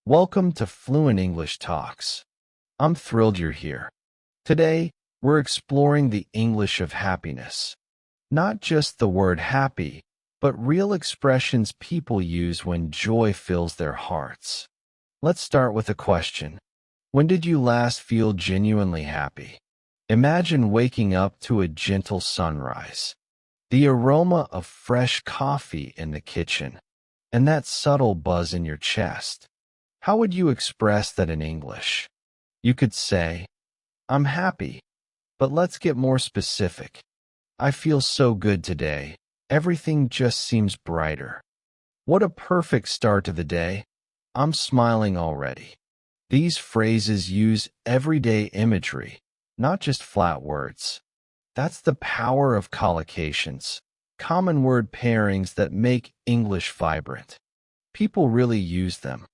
Welcome to Fluent English Talks. I'm thrilled you're here. Today, we're exploring the English of happiness. Not just the word happy, but real expressions people use when joy fills their hearts. Let's start with a question. When did you last feel genuinely happy? Imagine waking up to a gentle sunrise, the aroma of fresh coffee in the kitchen, and that subtle buzz in your chest. How would you express that in English? You could say, I'm happy, but let's get more specific. I feel so good today. Everything just seems brighter. What a perfect start to the day. I'm smiling already. These phrases use everyday imagery, not just flat words. That's the power of collocations, common word pairings that make English vibrant. People really use them.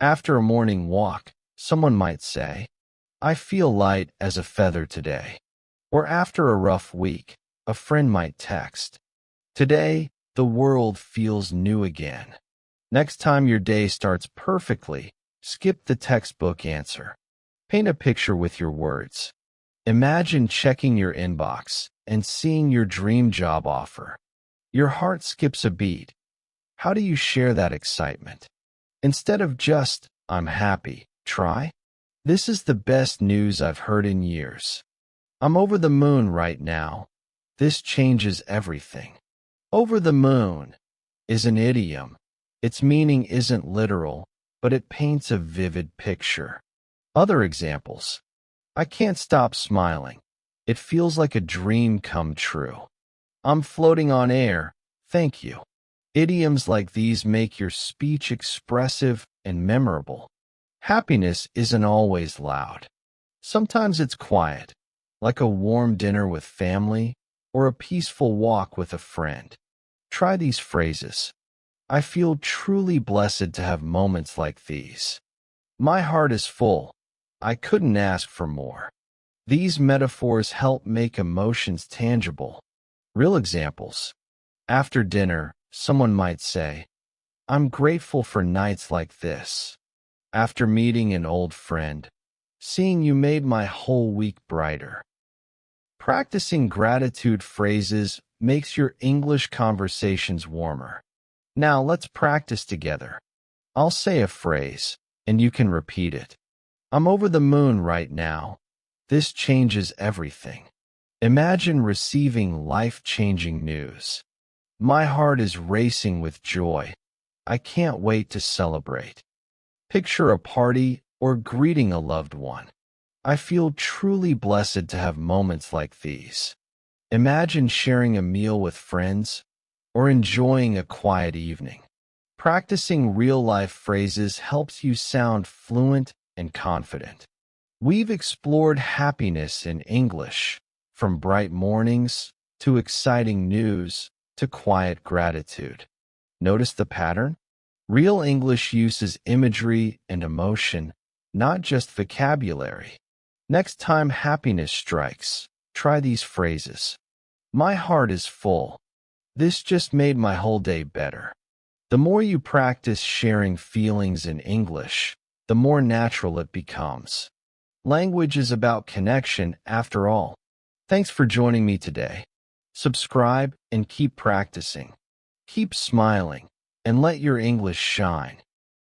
After a morning walk, someone might say, I feel light as a feather today. Or after a rough week, a friend might text, today, the world feels new again. Next time your day starts perfectly, skip the textbook answer. Paint a picture with your words. Imagine checking your inbox and seeing your dream job offer. Your heart skips a beat. How do you share that excitement? Instead of just, I'm happy, try, this is the best news I've heard in years. I'm over the moon right now. This changes everything. Over the moon is an idiom. Its meaning isn't literal, but it paints a vivid picture. Other examples. I can't stop smiling. It feels like a dream come true. I'm floating on air. Thank you. Idioms like these make your speech expressive and memorable. Happiness isn't always loud. Sometimes it's quiet, like a warm dinner with family or a peaceful walk with a friend. Try these phrases. I feel truly blessed to have moments like these. My heart is full. I couldn't ask for more. These metaphors help make emotions tangible. Real examples. After dinner, someone might say, I'm grateful for nights like this. After meeting an old friend, seeing you made my whole week brighter. Practicing gratitude phrases makes your English conversations warmer. Now let's practice together. I'll say a phrase, and you can repeat it. I'm over the moon right now. This changes everything. Imagine receiving life-changing news. My heart is racing with joy. I can't wait to celebrate. Picture a party or greeting a loved one. I feel truly blessed to have moments like these. Imagine sharing a meal with friends or enjoying a quiet evening. Practicing real-life phrases helps you sound fluent and confident. We've explored happiness in English, from bright mornings to exciting news to quiet gratitude. Notice the pattern? Real English uses imagery and emotion, not just vocabulary. Next time happiness strikes, try these phrases. My heart is full. This just made my whole day better. The more you practice sharing feelings in English, the more natural it becomes. Language is about connection, after all. Thanks for joining me today. Subscribe and keep practicing. Keep smiling and let your English shine.